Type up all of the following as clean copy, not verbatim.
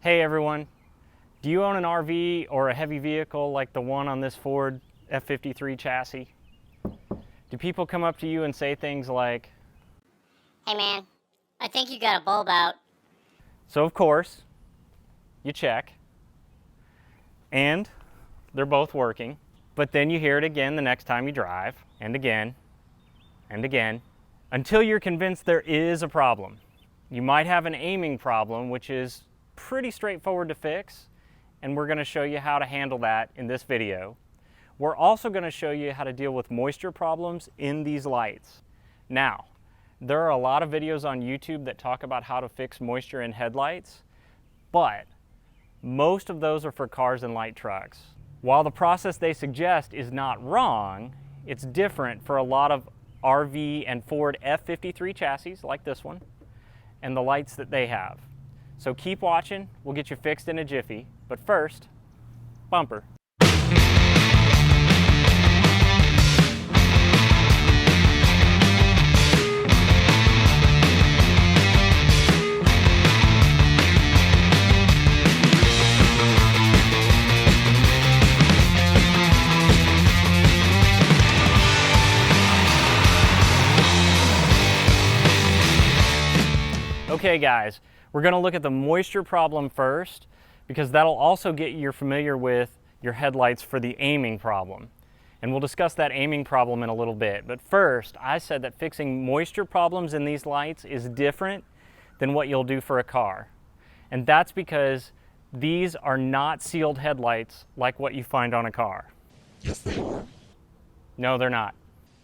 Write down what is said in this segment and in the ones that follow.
Hey everyone, do you own an RV or a heavy vehicle like the one on this Ford F-53 chassis? Do people come up to you and say things like, "Hey man, I think you got a bulb out." so of course, you check, and they're both working, but then you hear it again the next time you drive, and again, until you're convinced there is a problem. You might have an aiming problem, which is pretty straightforward to fix, and we're going to show you how to handle that in this video. We're also going to show you how to deal with moisture problems in these lights. Now, there are a lot of videos on YouTube that talk about how to fix moisture in headlights, but most of those are for cars and light trucks. While the process they suggest is not wrong, it's different for a lot of RV and Ford F-53 chassis like this one and the lights that they have. So keep watching, we'll get you fixed in a jiffy, but first, bumper. Okay guys, we're going to look at the moisture problem first because that'll also get you familiar with your headlights for the aiming problem. And we'll discuss that aiming problem in a little bit. But first, I said that fixing moisture problems in these lights is different than what you'll do for a car. And that's because these are not sealed headlights like what you find on a car. Yes, they are. No, they're not.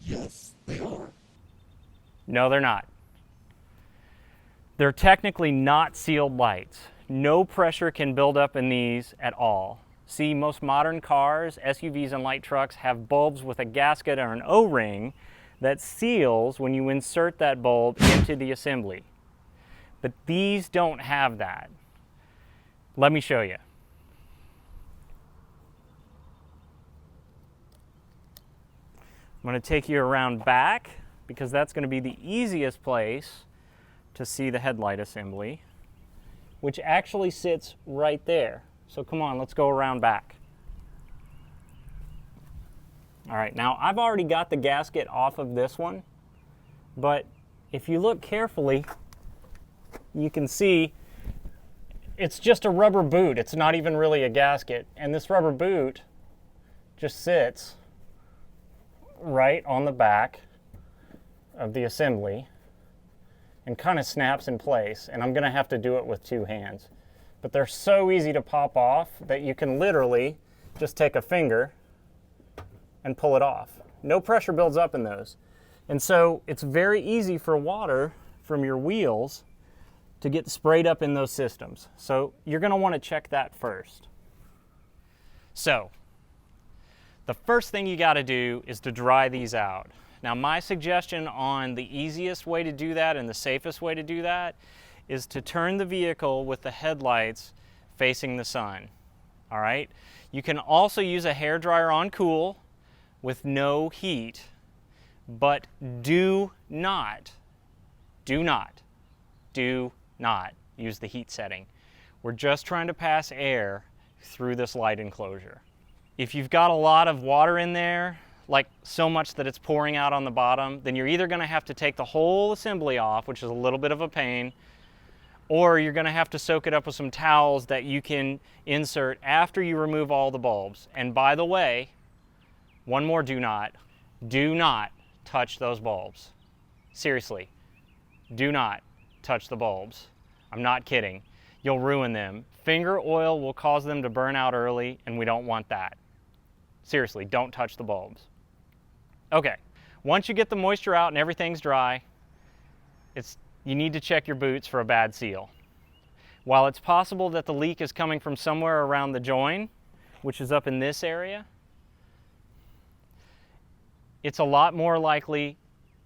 Yes, they are. No, they're not. They're technically not sealed lights. No pressure can build up in these at all. See, most modern cars, SUVs, and light trucks have bulbs with a gasket or an O-ring that seals when you insert that bulb into the assembly. But these don't have that. Let me show you. I'm going to take you around back because that's going to be the easiest place to see the headlight assembly, which actually sits right there. So come on, let's go around back. All right, now I've already got the gasket off of this one, but if you look carefully, you can see it's just a rubber boot. It's not even really a gasket. And this rubber boot just sits right on the back of the assembly and kind of snaps in place, and I'm going to have to do it with two hands. But they're so easy to pop off that you can literally just take a finger and pull it off. No pressure builds up in those. And so it's very easy for water from your wheels to get sprayed up in those systems. So you're going to want to check that first. So the first thing you got to do is to dry these out. Now, my suggestion on the easiest way to do that and the safest way to do that is to turn the vehicle with the headlights facing the sun. All right? You can also use a hairdryer on cool with no heat, but do not use the heat setting. We're just trying to pass air through this light enclosure. If you've got a lot of water in there, like so much that it's pouring out on the bottom, then you're either going to have to take the whole assembly off, which is a little bit of a pain, or you're going to have to soak it up with some towels that you can insert after you remove all the bulbs. And by the way, one more do not touch those bulbs. Seriously, do not touch the bulbs. I'm not kidding. You'll ruin them. Finger oil will cause them to burn out early, and we don't want that. Seriously, don't touch the bulbs. Okay, once you get the moisture out and everything's dry, you need to check your boots for a bad seal. While it's possible that the leak is coming from somewhere around the join, which is up in this area, it's a lot more likely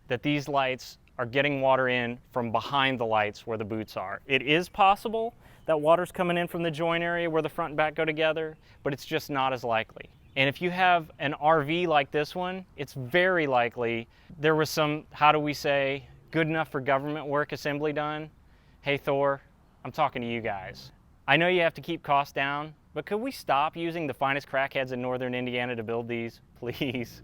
that these lights are getting water in from behind the lights where the boots are. It is possible that water's coming in from the join area where the front and back go together, but it's just not as likely. And if you have an RV like this one, it's very likely there was some, how do we say, good enough for government work assembly done. Hey Thor, I'm talking to you guys. I know you have to keep costs down, but could we stop using the finest crackheads in northern Indiana to build these, please?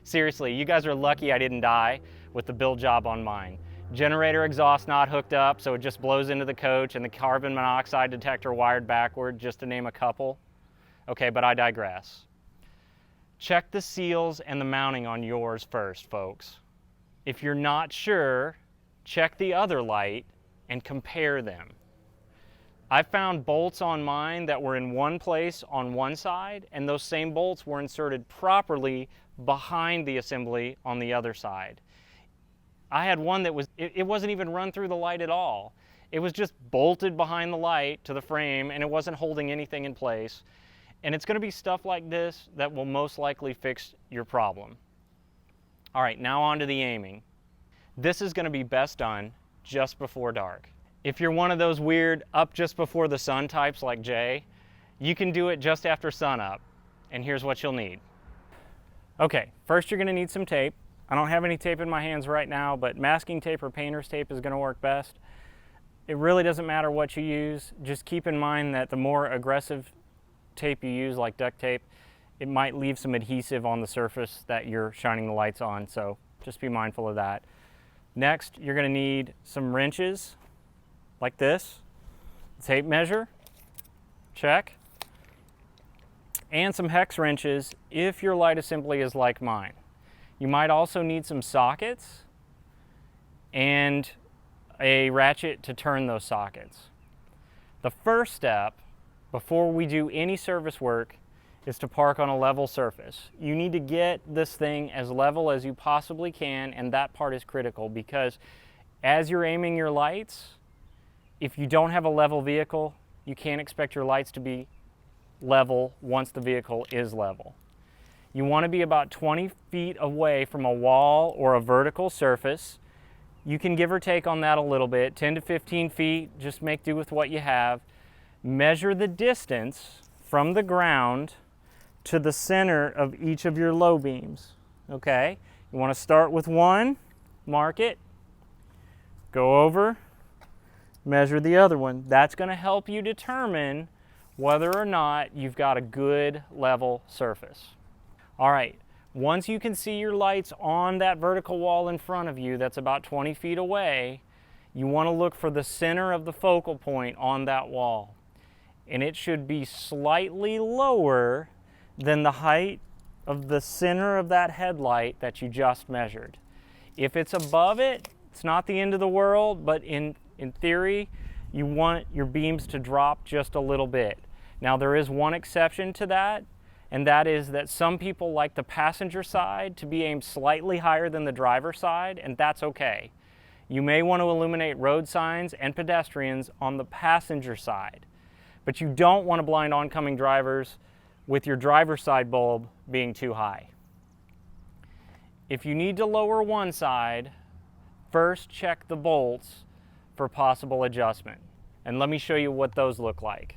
Seriously, you guys are lucky I didn't die with the build job on mine. Generator exhaust not hooked up, so it just blows into the coach, and the carbon monoxide detector wired backward, just to name a couple. Okay, but I digress. Check the seals and the mounting on yours first, folks. If you're not sure, check the other light and compare them. I found bolts on mine that were in one place on one side, and those same bolts were inserted properly behind the assembly on the other side. I had one that it wasn't even run through the light at all. It was just bolted behind the light to the frame, and it wasn't holding anything in place. And it's going to be stuff like this that will most likely fix your problem. All right, now on to the aiming. This is going to be best done just before dark. If you're one of those weird up just before the sun types like Jay, you can do it just after sunup. And here's what you'll need. Okay, first you're going to need some tape. I don't have any tape in my hands right now, but masking tape or painter's tape is going to work best. It really doesn't matter what you use. Just keep in mind that the more aggressive tape you use, like duct tape, it might leave some adhesive on the surface that you're shining the lights on, so just be mindful of that. Next, you're going to need some wrenches like this, tape measure, check, and some hex wrenches if your light assembly is like mine. You might also need some sockets and a ratchet to turn those sockets. The first step before we do any service work is to park on a level surface. You need to get this thing as level as you possibly can, and that part is critical because as you're aiming your lights, if you don't have a level vehicle, you can't expect your lights to be level once the vehicle is level. You want to be about 20 feet away from a wall or a vertical surface. You can give or take on that a little bit, 10 to 15 feet, just make do with what you have. Measure the distance from the ground to the center of each of your low beams, okay? You want to start with one, mark it, go over, measure the other one. That's going to help you determine whether or not you've got a good level surface. All right, once you can see your lights on that vertical wall in front of you that's about 20 feet away, you want to look for the center of the focal point on that wall. And it should be slightly lower than the height of the center of that headlight that you just measured. If it's above it, it's not the end of the world, but in theory, you want your beams to drop just a little bit. Now there is one exception to that, and that is that some people like the passenger side to be aimed slightly higher than the driver side, and that's okay. You may want to illuminate road signs and pedestrians on the passenger side, but you don't want to blind oncoming drivers with your driver's side bulb being too high. If you need to lower one side, first check the bolts for possible adjustment. And let me show you what those look like.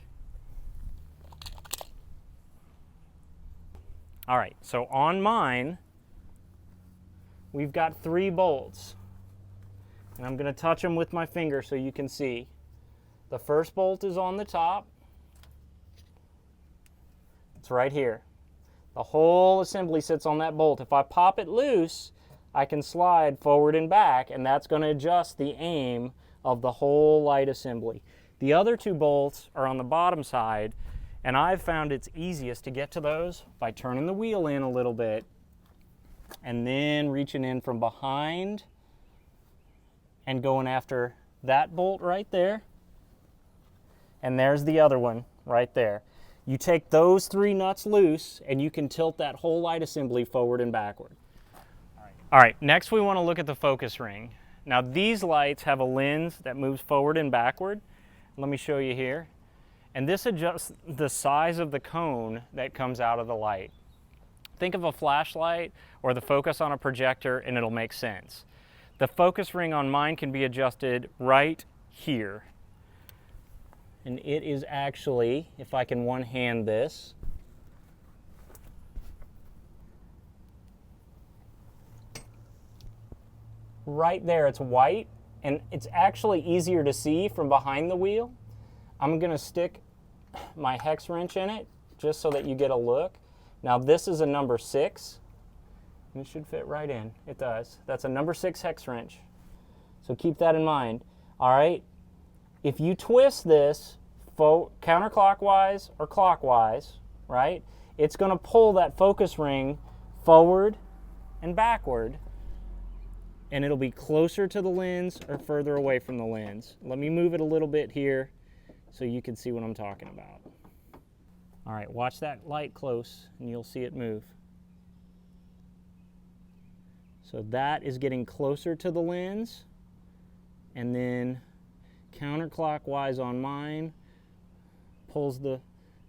All right, so on mine, we've got 3 bolts. And I'm going to touch them with my finger so you can see. The first bolt is on the top. It's right here. The whole assembly sits on that bolt. If I pop it loose, I can slide forward and back, and that's going to adjust the aim of the whole light assembly. The other 2 bolts are on the bottom side, and I've found it's easiest to get to those by turning the wheel in a little bit and then reaching in from behind and going after that bolt right there. And there's the other one right there. You take those 3 nuts loose and you can tilt that whole light assembly forward and backward. All right, next we want to look at the focus ring. Now these lights have a lens that moves forward and backward. Let me show you here. And this adjusts the size of the cone that comes out of the light. Think of a flashlight or the focus on a projector and it'll make sense. The focus ring on mine can be adjusted right here. And it is actually, if I can one-hand this, right there. It's white, and it's actually easier to see from behind the wheel. I'm going to stick my hex wrench in it just so that you get a look. Now this is a number 6. It should fit right in. It does. That's a number 6 hex wrench. So keep that in mind. All right. If you twist this counterclockwise or clockwise, right, it's going to pull that focus ring forward and backward, and it'll be closer to the lens or further away from the lens. Let me move it a little bit here so you can see what I'm talking about. All right, watch that light close and you'll see it move. So that is getting closer to the lens, and then counterclockwise on mine pulls the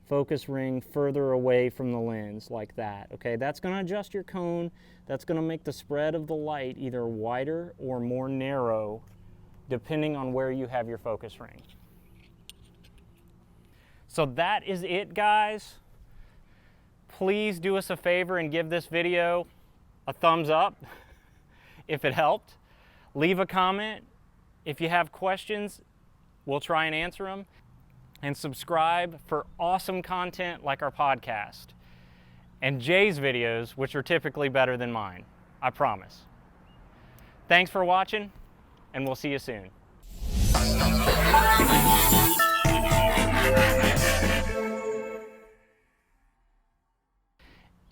focus ring further away from the lens like that. Okay, that's going to adjust your cone. That's going to make the spread of the light either wider or more narrow depending on where you have your focus ring. So that is it, guys. Please do us a favor and give this video a thumbs up if it helped. Leave a comment. If you have questions, we'll try and answer them. And subscribe for awesome content like our podcast and Jay's videos, which are typically better than mine. I promise. Thanks for watching, and we'll see you soon.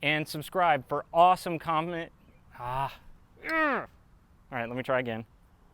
And subscribe for awesome comment. All right, let me try again.